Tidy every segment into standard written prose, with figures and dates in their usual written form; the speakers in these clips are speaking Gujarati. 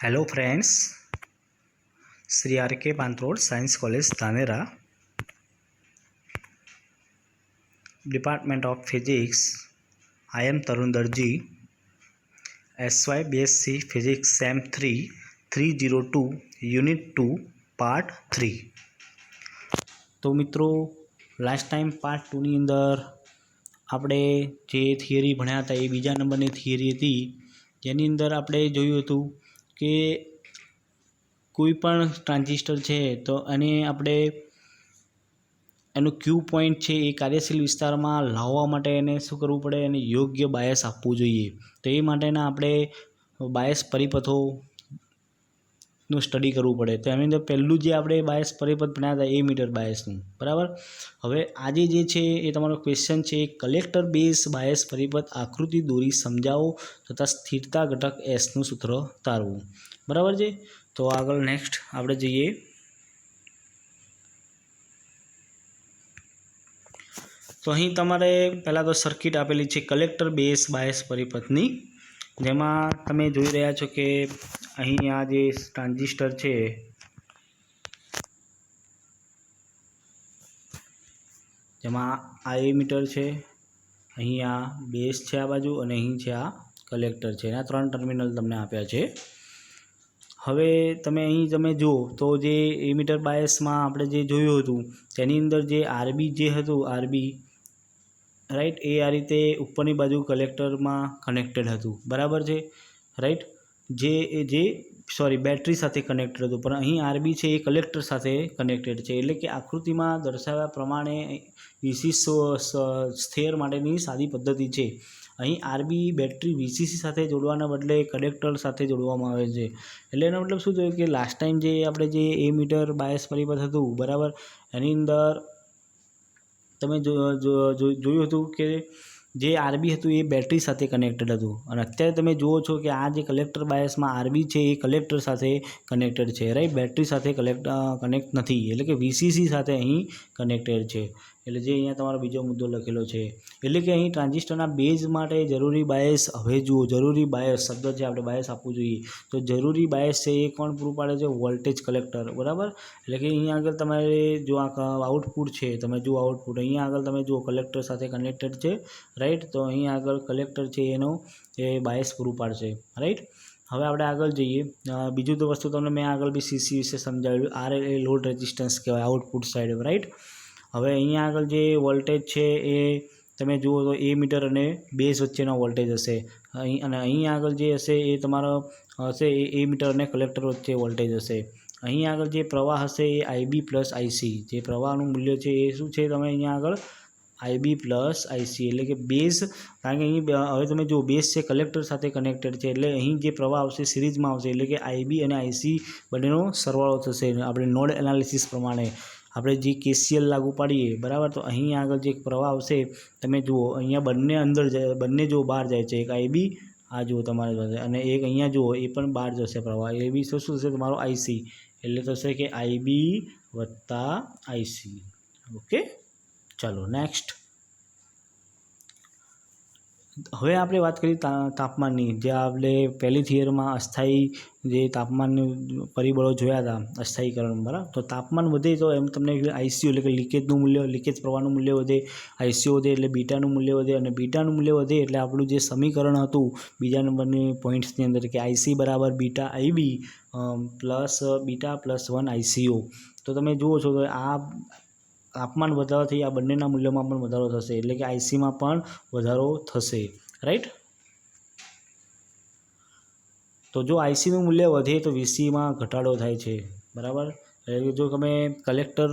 Hello friends, Shri R K Pantrod science college Dhanera, department of physics. I am Tarun Darji, SY BSc physics sem 3 302 unit 2 part 3। तो मित्रों, लास्ट टाइम पार्ट 2 ની અંદર આપણે જે થિયરી ભણ્યા હતા એ બીજા નંબરની થિયરી હતી, જેની અંદર આપણે જોયું હતું કે કોઈપણ ટ્રાન્ઝિસ્ટર છે તો એને આપણે એનું ક્યુ પોઈન્ટ છે એ કાર્યશીલ વિસ્તારમાં લાવવા માટે એને શું કરવું પડે, એને યોગ્ય બાયસ આપવું જોઈએ। તો એ માટેના આપણે બાયસ પરિપથોનું સ્ટડી કરવું પડે। તો એની અંદર પહેલું જે આપણે બાયસ પરિપથ ભણ્યા હતા એમીટર બાયસનું, બરાબર। હવે આજે જે છે એ તમારો ક્વેશ્ચન છે, કલેક્ટર બેઝ બાયસ પરિપથ આકૃતિ દોરી સમજાવો તથા સ્થિરતા ઘટક એસનું સૂત્ર તારવું, બરાબર છે। તો આગળ નેક્સ્ટ આપણે જઈએ। તો અહીં તમારે પહેલાં તો સર્કિટ આપેલી છે કલેક્ટર બેઝ બાયસ પરિપથની, જેમાં તમે જોઈ રહ્યા છો કે અહીં આ જે ટ્રાન્ઝિસ્ટર છે જેમાં આ એમીટર છે, અહીં આ બેઝ છે આ બાજુ, અને અહીં છે આ કલેક્ટર છે। એના 3 ટર્મિનલ તમને આપ્યા છે। હવે તમે જુઓ તો જે એમીટર બાયસમાં આપણે જે જોયું હતું તેની અંદર જે આરબી જે હતું, આરબી રાઈટ, એ આ રીતે ઉપરની બાજુ કલેક્ટરમાં કનેક્ટેડ હતું, બરાબર છે, રાઈટ। બેટરી સાથે કનેક્ટેડ હતું, પણ અહીં આરબી છે એ કલેક્ટર સાથે કનેક્ટેડ છે। એટલે કે આકૃતિમાં દર્શાવ્યા પ્રમાણે વિશિષ્ટ સ્થિર માટેની સાદી પદ્ધતિ છે। અહીં આરબી બેટરી વીસીસી સાથે જોડવાના બદલે કનેક્ટર સાથે જોડવામાં આવે છે। એટલે એનો મતલબ શું થયું કે લાસ્ટ ટાઈમ જે આપણે જે એમીટર બાયસ પરિપથ હતું, બરાબર, એની અંદર તમે જોયું હતું કે જે આરબી હતું એ બેટરી સાથે કનેક્ટેડ હતું, અને અત્યારે તમે જુઓ છો કે આ જે કલેક્ટર બાયસમાં આરબી છે એ કલેક્ટર સાથે કનેક્ટેડ છે, રાઈટ, બેટરી સાથે કનેક્ટ નથી, એટલે કે વીસીસી સાથે અહીં કનેક્ટેડ છે। એટલે જે અહીંયા તમારો બીજો મુદ્દો લખેલો છે, એટલે કે અહીં ટ્રાન્ઝિસ્ટરના બેઝ માટે જરૂરી બાયસ, હવે જુઓ જરૂરી બાયસ શબ્દ છે, આપણે બાયસ આપવું જોઈએ, તો જરૂરી બાયસ છે એ કોણ પૂરું પાડે છે? વોલ્ટેજ કલેક્ટર, બરાબર। એટલે કે અહીંયા આગળ તમારે જો આ આઉટપુટ છે, તમે જુઓ આઉટપુટ અહીંયા આગળ તમે જુઓ કલેક્ટર સાથે કનેક્ટેડ છે, રાઈટ। તો અહીંયા આગળ કલેક્ટર છે એનો એ બાયસ પૂરું પાડશે, રાઈટ। હવે આપણે આગળ જઈએ। બીજું તો વસ્તુ તમને મેં આગળ બી સીસી વિશે સમજાવ્યું, આર એ લોડ રેઝિસ્ટન્સ કહેવાય આઉટપુટ સાઈડ, રાઈટ। હવે અહીંયા આગળ જે વોલ્ટેજ છે એ તમે જુઓ તો એ મીટર અને બેઝ વચ્ચેનો વોલ્ટેજ હશે, અને અહીં આગળ જે હશે એ તમારો હશે એ મીટર અને કલેક્ટર વચ્ચે વોલ્ટેજ હશે। અહીં આગળ જે પ્રવાહ હશે એ આઈબી પ્લસ આઈસી, જે પ્રવાહનું મૂલ્ય છે એ શું છે, તમે અહીંયા આગળ આઈબી પ્લસ આઈસી, એટલે કે બેઝ, કારણ કે અહીં હવે તમે જુઓ બેઝ છે કલેક્ટર સાથે કનેક્ટેડ છે, એટલે અહીં જે પ્રવાહ આવશે સિરીઝમાં આવશે, એટલે કે આઈબી અને આઈસી બંનેનો સરવાળો થશે। આપણે નોડ એનાલિસિસ પ્રમાણે આપણે જે KCL લાગુ પાડીએ, બરાબર, તો અહીં આગળ જે પ્રવાહ આવશે તમે જુઓ અહીંયા બંને અંદર જાય, બંને જો બહાર જાય છે, એક આઈબી આ જુઓ તમારે જશે, અને એક અહીંયા જુઓ એ પણ બહાર જશે પ્રવાહ, એ બી શું થશે તમારો આઈસી, એટલે થશે કે આઈબી વત્તા આઈસી, ઓકે। ચાલો નેક્સ્ટ। હવે આપણે વાત કરીએ તાપમાનની, જે આપણે પહેલી થિયરમાં અસ્થાયી જે તાપમાનનું પરિબળો જોયા હતા, અસ્થાયીકરણ, બરાબર। તો તાપમાન વધે તો એમ તમને આઈસીયુ એટલે કે લીકેજનું મૂલ્ય, લીકેજ પ્રવાહનું મૂલ્ય વધે, આઈસીયુ વધે એટલે બીટાનું મૂલ્ય વધે, અને બીટાનું મૂલ્ય વધે એટલે આપણું જે સમીકરણ હતું બીજા નંબરની પોઈન્ટ્સની અંદર કે આઈસી બરાબર beta IB plus beta plus 1 ICO. તો તમે જુઓ છો કે આ તાપમાન વધારવાથી આ બંનેના મૂલ્યમાં પણ વધારો થશે, એટલે કે આઈસીમાં પણ વધારો થશે, રાઈટ। તો જો આઈસીનું મૂલ્ય વધે તો વીસીમાં ઘટાડો થાય છે, બરાબર। એટલે જો તમે કલેક્ટર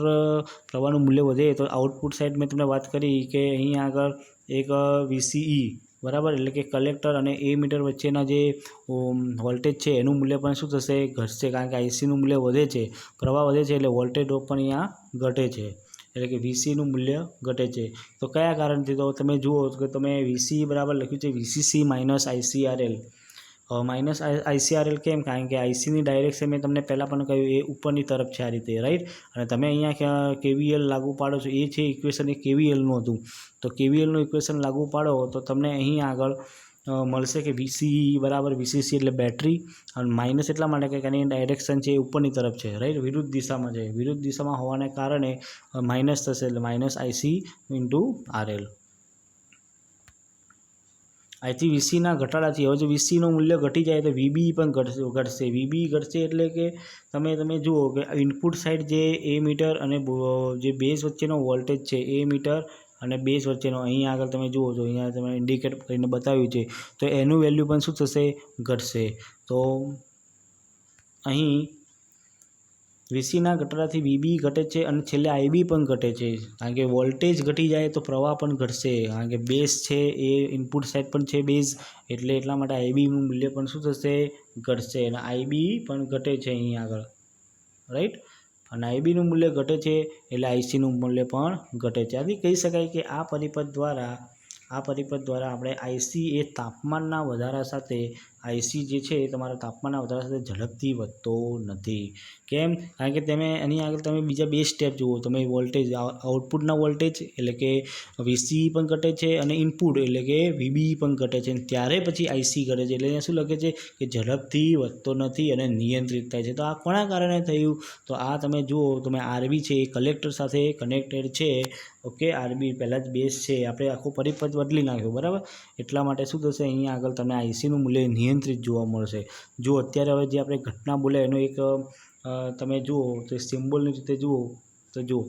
પ્રવાહનું મૂલ્ય વધે તો આઉટપુટ સાઈડ મેં તમને વાત કરી કે અહીં આગળ એક વીસીઈ, બરાબર, એટલે કે કલેક્ટર અને એ મીટર વચ્ચેના જે વોલ્ટેજ છે એનું મૂલ્ય પણ શું થશે? ઘટશે, કારણ કે આઈસીનું મૂલ્ય વધે છે, પ્રવાહ વધે છે, એટલે વોલ્ટેજ ડ્રોપ પણ અહીંયા ઘટે છે, એટલે કે વીસીનું મૂલ્ય ઘટે છે। તો કયા કારણથી? તો તમે જુઓ કે તમે વીસી બરાબર લખ્યું છે વીસીસી માઇનસ આઈસીઆરએલ, માઇનસ આઈસીઆરએલ કેમ? કારણ કે આઈસીની ડાયરેક્શન મેં તમને પહેલાં પણ કહ્યું એ ઉપરની તરફ છે આ રીતે, રાઈટ। અને તમે અહીંયા કેવીએલ લાગુ પાડો છો, એ છે ઇક્વેશન એ કેવીએલનું હતું, તો કેવીએલનું ઇક્વેશન લાગુ પાડો તો તમને અહીં આગળ મળશે કે વીસી બરાબર વીસીસી એટલે બેટરી, અને માઇનસ એટલા માટે કે એની ડાયરેક્શન છે એ ઉપરની તરફ છે, રાઈટ, વિરુદ્ધ દિશામાં છે. વિરુદ્ધ દિશામાં હોવાને કારણે માઇનસ થશે, એટલે માઇનસ આઈસી ઇન્ટુ આરએલ. અહીંથી વીસીના ઘટાડાથી હવે જો વીસીનું મૂલ્ય ઘટી જાય તો વીબી પણ ઘટશે. વીબી ઘટશે એટલે કે તમે જુઓ કે ઇનપુટ સાઇડ જે એ મીટર અને જે બેઝ વચ્ચેનો વોલ્ટેજ છે એ મીટર અને બેઝ વચ્ચેનો, અહીંયા આગળ તમે જુઓ છો, અહીંયા તમે ઇન્ડિકેટ કરીને બતાવ્યું છે, તો એનું વેલ્યુ પણ શું થશે, ઘટશે. તો અહીં વીસીના ઘટાડાથી વીબી ઘટે છે અને છેલ્લે આઈબી પણ ઘટે છે, કારણ કે વોલ્ટેજ ઘટી જાય તો પ્રવાહ પણ ઘટશે, કારણ કે બેઝ છે એ ઇનપુટ સાઇડ પણ છે બેઝ, એટલે એટલા માટે આઈબીનું મૂલ્ય પણ શું થશે, ઘટશે, અને આઈબી પણ ઘટે છે અહીં આગળ, રાઈટ. અને આઈબીનું મૂલ્ય ઘટે છે એટલે આઈસીનું મૂલ્ય પણ ઘટે છે. આથી કહી શકાય કે આ પરિપથ દ્વારા આપણે આઈસી એ તાપમાનના વધારા સાથે, આઈસી જે છે એ તમારા તાપમાનના વધારા સાથે ઝડપથી વધતો નથી. કેમ? કારણ કે તમે એની આગળ તમે બીજા બે સ્ટેપ જુઓ, તમે વોલ્ટેજ આઉટપુટના વોલ્ટેજ એટલે કે વીસી પણ ઘટે છે અને ઇનપુટ એટલે કે વીબી પણ ઘટે છે, ત્યારે પછી આઈસી ઘટે છે. એટલે અહીંયા શું લખે છે કે ઝડપથી વધતો નથી અને નિયંત્રિત થાય છે. તો આ કોના કારણે થયું? તો આ તમે જુઓ, તમે આરબી છે એ કલેક્ટર સાથે કનેક્ટેડ છે. ઓકે, આરબી પહેલાં જ બેઝ છે, આપણે આખો પરિપથ બદલી નાખ્યો, બરાબર. એટલા માટે શું થશે, અહીંયા આગળ તમને આઈસીનું મૂલ્ય નિયંત્રિત જોવા મળશે. જો અત્યારે હવે જે આપણે ઘટના બોલે એનો એક તમે જુઓ તો સિમ્બોલની રીતે જુઓ તો જુઓ,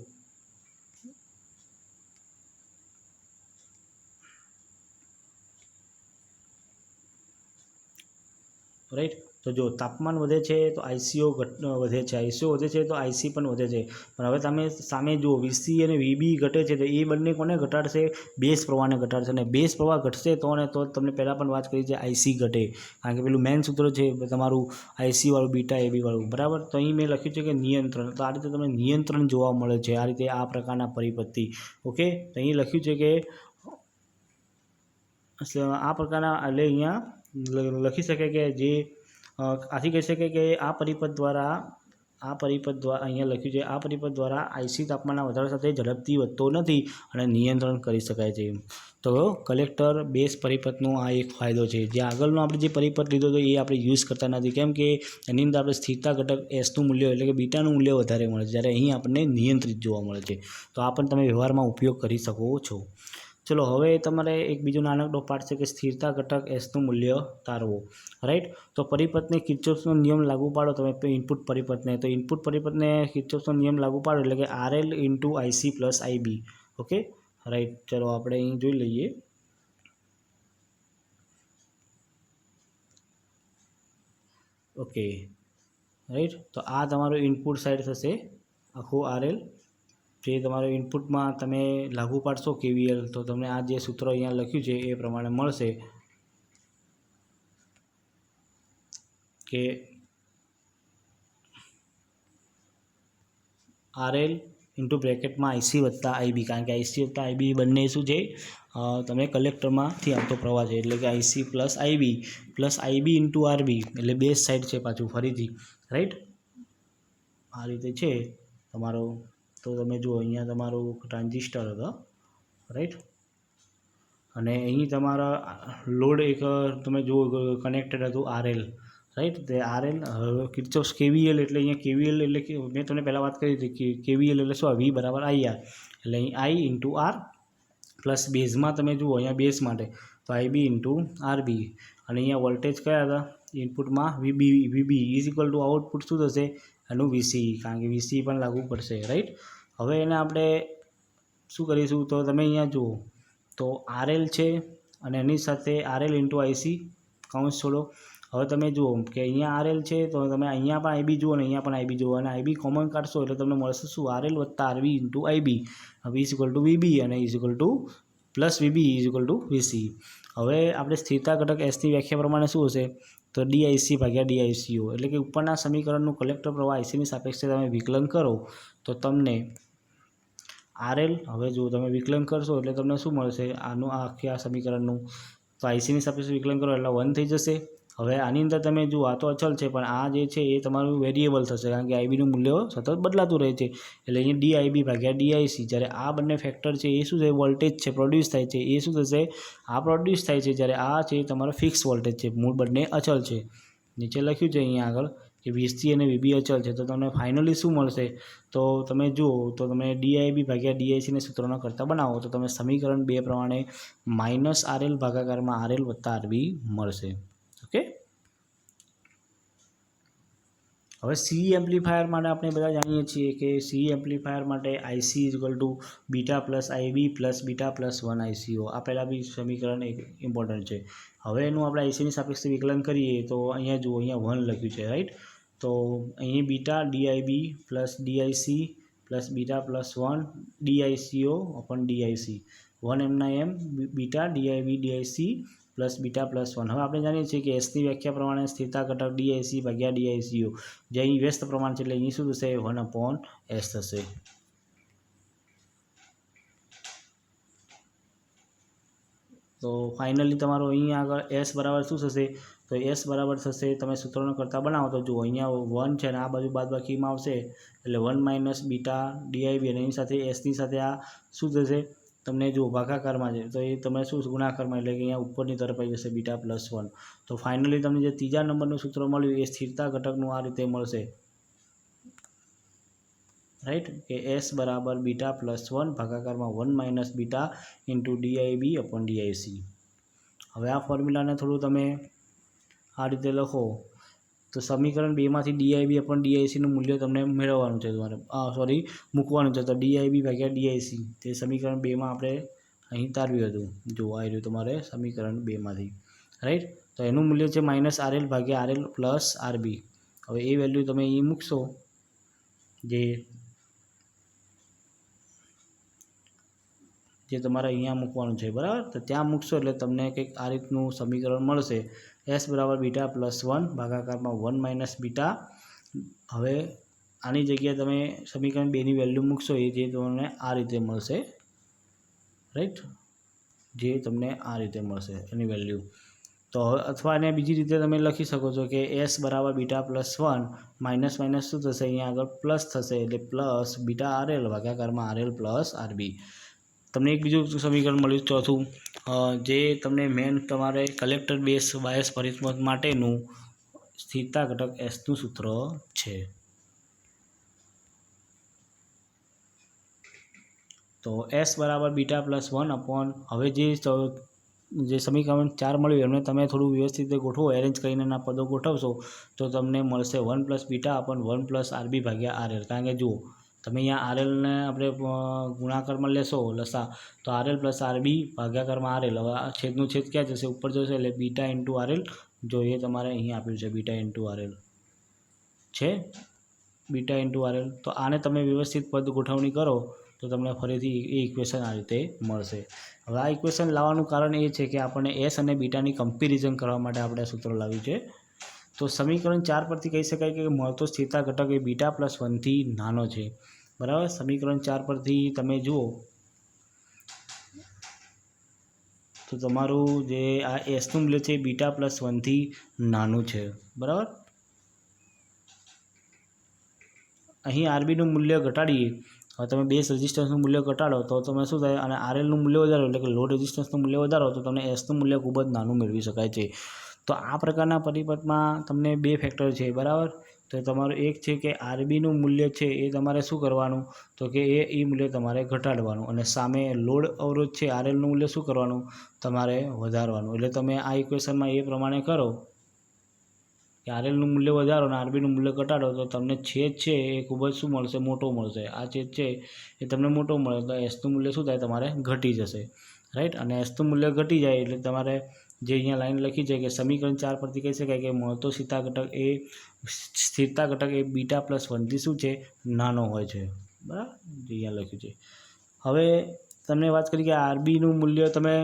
રાઈટ. તો જો તાપમાન વધે છે તો આઈસીઓ વધે છે, આઈસીઓ વધે છે તો આઈસી પણ વધે છે. પણ હવે તમે સામે જુઓ, વીસી અને વીબી ઘટે છે તો એ બંને કોને ઘટાડશે, બેઝ પ્રવાહને ઘટાડશે, અને બેઝ પ્રવાહ ઘટશે તો ને તો તમને પહેલાં પણ વાત કરી છે આઈસી ઘટે, કારણ કે પેલું મેઇન સૂત્ર છે તમારું આઈસી વાળું, બીટા એબી વાળું, બરાબર. તો અહીં મેં લખ્યું છે કે નિયંત્રણ, તો આ રીતે તમને નિયંત્રણ જોવા મળે છે, આ રીતે આ પ્રકારના પરિપથથી. ઓકે, તો અહીં લખ્યું છે કે આ પ્રકારના, એટલે અહીંયા લખી શકાય કે જે આથી કહી શકાય કે આ પરિપથ દ્વારા અહીંયા લખ્યું છે, આ પરિપથ દ્વારા આઈસી તાપમાનના વધારા સાથે ઝડપથી વધતો નથી અને નિયંત્રણ કરી શકાય છે. તો કલેક્ટર બેઝ પરિપથનો આ એક ફાયદો છે. જે આગળનો આપણે જે પરિપથ લીધો હતો એ આપણે યુઝ કરતા નથી, કેમ કે એની અંદર આપણે સ્થિરતા ઘટક એસનું મૂલ્ય એટલે કે બીટાનું મૂલ્ય વધારે મળે છે, જ્યારે અહીં આપણને નિયંત્રિત જોવા મળે છે. તો આ પણ તમે વ્યવહારમાં ઉપયોગ કરી શકો છો. ચલો, હવે તમારે એક બીજો નાનકડો પાર્ટ છે કે સ્થિરતા ઘટક એસનું મૂલ્ય તારવો, રાઈટ. તો પરિપથને કિર્ચોફનો નિયમ લાગુ પાડો તમે, ઇનપુટ પરિપથને, તો ઇનપુટ પરિપથને કિર્ચોફનો નિયમ લાગુ પાડો એટલે કે RL into IC plus IB. Okay, right. ચલો આપણે અહીં જોઈ લઈએ. Okay, right. તો આ તમારું ઇનપુટ સાઇડ થશે આખું આરએલ, જે તમારું ઇનપુટમાં તમે લાગુ પાડશો કેવીએલ, તો તમને આ જે સૂત્ર અહીંયા લખ્યું છે એ પ્રમાણે મળશે કે આરએલ ઇન્ટુ બ્રેકેટમાં આઈસી વત્તા આઈબી, કારણ કે આઈસી વત્તા આઈબી બંને શું છે, તમે કલેક્ટરમાંથી આવતો પ્રવાહ છે, એટલે કે IC plus IB into RB, એટલે બેઝ સાઇડ છે પાછું ફરીથી, રાઈટ. આ રીતે છે તમારો. તો તમે જુઓ, અહીંયા તમારું ટ્રાન્ઝિસ્ટર હતો, રાઈટ, અને અહીં તમારા લોડ એક તમે જુઓ કનેક્ટેડ હતું આરએલ, રાઈટ. તે આરએલ કિર્ચોફ કેવીએલ, એટલે અહીંયા કેવીએલ એટલે કે મેં તમને પહેલાં વાત કરી હતી કે કેવીએલ એટલે શું, વી બરાબર આઈઆર, એટલે અહીં આઈ ઇન્ટુ આર પ્લસ બેઝમાં તમે જુઓ અહીંયા બેઝ માટે તો આઈબી ઇન્ટુ આરબી, અને અહીંયા વોલ્ટેજ કયા હતા, ઇનપુટમાં VB is equal two output શું થશે એનું વીસી, કારણ કે વીસી પણ લાગુ પડશે, રાઈટ. હવે એને આપણે શું કરીશું, તો તમે અહીંયા જુઓ તો આરએલ છે અને એની સાથે આરએલ ઇન્ટુ આઈસી કાઉન્સ છોડો. હવે તમે જુઓ કે અહીંયા આરએલ છે તો તમે અહીંયા પણ આઈબી જુઓ અને અહીંયા પણ આઈબી જુઓ, અને આઈબી કોમન કાઢશો એટલે તમને મળશે શું, આરએલ વત્તા RB into IB, is equal to VB અને is equal to plus VB is equal to VC. હવે આપણે સ્થિરતા ઘટક એસની વ્યાખ્યા પ્રમાણે શું હશે, તો ડીઆઈસી ભાગ્યા ડીઆઈસીઓ, એટલે કે ઉપરના સમીકરણનું કલેક્ટર પ્રવાહ આઈસીની સાપેક્ષે તમે વિકલન કરો તો તમને આરએલ, હવે જો તમે વિકલન કરશો એટલે તમને શું મળશે, આનું આ આખી આ સમીકરણનું, તો આઈસીની સાપેક્ષે વિકલન કરો એટલે 1 થઈ જશે. હવે આની અંદર તમે જુઓ આ તો અચલ છે, પણ આ જે છે એ તમારું વેરિયેબલ થશે, કારણ કે આઈબીનું મૂલ્ય સતત બદલાતું રહે છે. એટલે અહીંયા ડીઆઈબી ભાગ્યા ડીઆઈસી, જ્યારે આ બંને ફેક્ટર છે એ શું છે, વોલ્ટેજ છે પ્રોડ્યુસ થાય છે, એ શું થશે, આ પ્રોડ્યુસ થાય છે, જ્યારે આ છે તમારો ફિક્સ વોલ્ટેજ છે, મૂળ બંને અચલ છે. નીચે લખ્યું છે અહીંયા આગળ કે વીસી અને વીબી અચલ છે, તો તમને ફાઇનલી શું મળશે, તો તમે જુઓ તો તમે ડીઆઈબી ભાગ્યા ડીઆઈસીને સૂત્રોના કરતા બનાવો તો તમે સમીકરણ 2 પ્રમાણે માઇનસ આરએલ ભાગાકારમાં આરએલ વત્તા આરબી મળશે. ઓકે, હવે સી એમ્પ્લીફાયર માટે આપણે બધા જાણીએ છીએ કે સી એમ્પ્લીફાયર માટે IC is to beta plus IB plus beta plus 1 ICO. આ પહેલાં બી સમીકરણ એક ઇમ્પોર્ટન્ટ છે. હવે એનું આપણે આઈસીની સાપેક્ષે વિકલન કરીએ તો અહીંયા જુઓ, અહીંયા 1 લખ્યું છે, રાઈટ. તો અહીં beta DIB plus DIC plus beta plus 1 ડીઆઈસીઓ અપોન ડીઆઈસી, 1 એમના એમ beta DIB DIC plus beta plus 1. હવે આપણે જાણીએ છીએ કે એસની વ્યાખ્યા પ્રમાણે સ્થિરતા ઘટક ડીઆઈસી ભાગ્યા ડીઆઈસીઓ, જે અહીં વ્યસ્ત પ્રમાણ છે એટલે અહીં શું થશે, 1/s થશે. તો ફાઇનલી તમારો અહીંયા આગળ એસ બરાબર શું થશે, તો એસ બરાબર થશે, તમે સૂત્રોનો કરતા બનાવો તો જુઓ અહીંયા 1 છે અને આ બાજુ બાદબાકીમાં આવશે એટલે 1 માઇનસ બીટા ડીઆઈબી, અને એની સાથે એસની સાથે આ શું થશે, તમને જુઓ ભાગાકારમાં છે તો એ તમે શું ગુણાકારમાં, એટલે કે અહીંયા ઉપરની તરફ આવી જશે બીટા પ્લસ 1. તો ફાઇનલી તમને જે ત્રીજા નંબરનું સૂત્ર મળ્યું એ સ્થિરતા ઘટકનું આ રીતે મળશે, રાઈટ, કે એસ બરાબર બીટા પ્લસ 1 ભાગાકારમાં 1 minus beta into DIB upon DIC. હવે આ ફોર્મ્યુલાને થોડું તમે આ રીતે લખો તો સમીકરણ 2માંથી ડીઆઈબી અપોન ડીઆઈસીનું મૂલ્ય તમને મેળવવાનું છે, તમારે મૂકવાનું છે. તો ડીઆઈબી ભાગ્યા ડીઆઈસી તે સમીકરણ 2માં આપણે અહીં તારવ્યું હતું, જો આવી રહ્યું તમારે સમીકરણ 2માંથી, રાઈટ. તો એનું મૂલ્ય છે માઇનસ આરએલ ભાગ્યા આરએલ પ્લસ આરબી. હવે એ વેલ્યુ તમે અહીં મૂકશો, જે તમારે અહીંયા મૂકવાનું છે, બરાબર. તો ત્યાં મૂકશો એટલે તમને કંઈક આ રીતનું સમીકરણ મળશે, એસ બરાબર બીટા પ્લસ 1 ભાગાકારમાં 1 માઇનસ બીટા. હવે આની જગ્યાએ તમે સમીકરણ 2ની વેલ્યુ મૂકશો એ જે તમને આ રીતે મળશે, રાઈટ, જે તમને આ રીતે મળશે એની વેલ્યુ. તો અથવા એને બીજી રીતે તમે લખી શકો છો કે એસ બરાબર બીટા પ્લસ 1 માઇનસ માઇનસ શું થશે, અહીંયા આગળ પ્લસ થશે, એટલે પ્લસ બીટા આરએલ ભાગાકારમાં આરએલ પ્લસ આરબી. તમને એક બીજું સમીકરણ મળ્યું ચોથું, જે તમને મેન તમારે કલેક્ટર બેઝ બાયસ પરિપથ માટેનું સ્થિરતા ઘટક એસનું સૂત્ર છે. તો એસ બરાબર બીટા પ્લસ 1 અપોન, હવે જે સમીકરણ 4 મળ્યું એમને તમે થોડું વ્યવસ્થિત રીતે ગોઠવો, એરેન્જ કરીને એના પદો ગોઠવશો તો તમને મળશે 1 plus beta upon 1 plus RB ભાગ્યા આરએલ. કારણ કે જુઓ તમે અહીંયા આરએલને આપણે ગુણાકારમાં લેશો લસા, તો આરએલ પ્લસ આરબી ભાગાકારમાં આરએલ. હવે છેદનું છેદ ક્યાં જશે, ઉપર જશે, એટલે બીટા ઇન્ટુ આરએલ. જો એ તમારે અહીં આપ્યું છે બીટા ઇન્ટુ આરએલ છે, બીટા ઇન્ટુ આરએલ. તો આને તમે વ્યવસ્થિત પદ ગોઠવણી કરો તો તમને ફરીથી એ ઇક્વેશન આ રીતે મળશે. હવે આ ઇક્વેશન લાવવાનું કારણ એ છે કે આપણને એસ અને બીટાની કમ્પેરિઝન કરવા માટે આપણે સૂત્ર લાવ્યું છે. તો સમીકરણ 4 પરથી કહી શકાય કે મળતો સ્થિરતા ઘટક એ બીટા પ્લસ 1થી નાનો છે, બરાબર. સમીકરણ 4 પરથી તમે જુઓ તો તમારું જે આ એસનું મૂલ્ય છે બીટા પ્લસ 1થી નાનું છે, બરાબર. અહીં આરબીનું મૂલ્ય ઘટાડીએ, હવે તમે બેઝ રેઝિસ્ટન્સનું મૂલ્ય ઘટાડો તો તમે શું થાય, અને આરએલનું મૂલ્ય વધારો એટલે કે લોડ રેઝિસ્ટન્સનું મૂલ્ય વધારો તો તમને એસનું મૂલ્ય ખૂબ જ નાનું મેળવી શકાય છે. તો આ પ્રકારના પરિપથમાં તમને 2 ફેક્ટર છે, બરાબર. તો તમારું એક છે કે આરબીનું મૂલ્ય છે એ તમારે શું કરવાનું, તો કે એ મૂલ્ય તમારે ઘટાડવાનું, અને સામે લોડ અવરોધ છે આરએલનું મૂલ્ય શું કરવાનું, તમારે વધારવાનું. એટલે તમે આ ઇક્વેશનમાં એ પ્રમાણે કરો કે આરએલનું મૂલ્ય વધારો અને આરબીનું મૂલ્ય ઘટાડો તો તમને છેદ છે એ ખૂબ જ શું મળશે, મોટો મળશે. આ છેદ છે એ તમને મોટો મળે તો એસનું મૂલ્ય શું થાય, તમારે ઘટી જશે, રાઈટ. અને એસનું મૂલ્ય ઘટી જાય એટલે તમારે જે અહીંયા લાઈન લખી છે કે સમીકરણ 4 પરથી કહી શકાય કે મળતો સ્થિરતા ઘટક એ બીટા પ્લસ 1થી શું છે, નાનો હોય છે, બરાબર, જે અહીંયા લખ્યું છે. હવે તમને વાત કરી કે આરબીનું મૂલ્ય તમે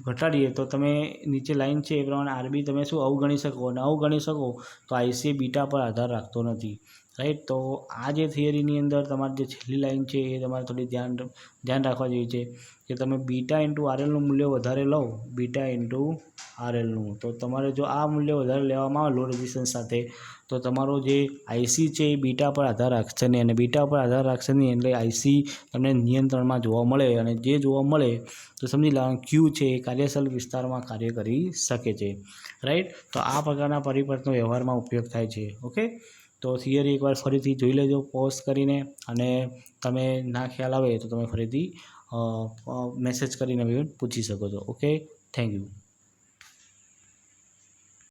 ઘટાડીએ તો તમે નીચે લાઈન છે એ પ્રમાણે આરબી તમે શું અવગણી શકો, અને અવગણી શકો તો આઈસી બીટા પર આધાર રાખતો નથી, રાઈટ. તો આ જે થિયરીની અંદર તમારી જે છેલ્લી લાઈન છે એ તમારે થોડી ધ્યાન રાખવા જેવી છે કે તમે બીટા ઇન્ટુ આરએલનું મૂલ્ય વધારે લો, બીટા ઇન્ટુ આરએલનું, તો તમારે જો આ મૂલ્ય વધારે લેવામાં આવે લો રેઝિસ્ટન્સ સાથે તો તમારો જે આઈસી છે એ બીટા પર આધાર રાખશે નહીં, અને બીટા પર આધાર રાખશે નહીં એટલે આઈસી તમને નિયંત્રણમાં જોવા મળે, અને જે જોવા મળે તો સમજી લેવાનું ક્યુ છે એ કાર્યશીલ વિસ્તારમાં કાર્ય કરી શકે છે. રાઈટ. તો આ પ્રકારના પરિપથનો વ્યવહારમાં ઉપયોગ થાય છે. ઓકે. તો થિયરી એકવાર ફરીથી જોઈ લેજો પોઝ કરીને, અને તમે ના ખ્યાલ આવે તો તમે ફરીથી મેસેજ કરીને પૂછી શકો છો. Okay, thank you.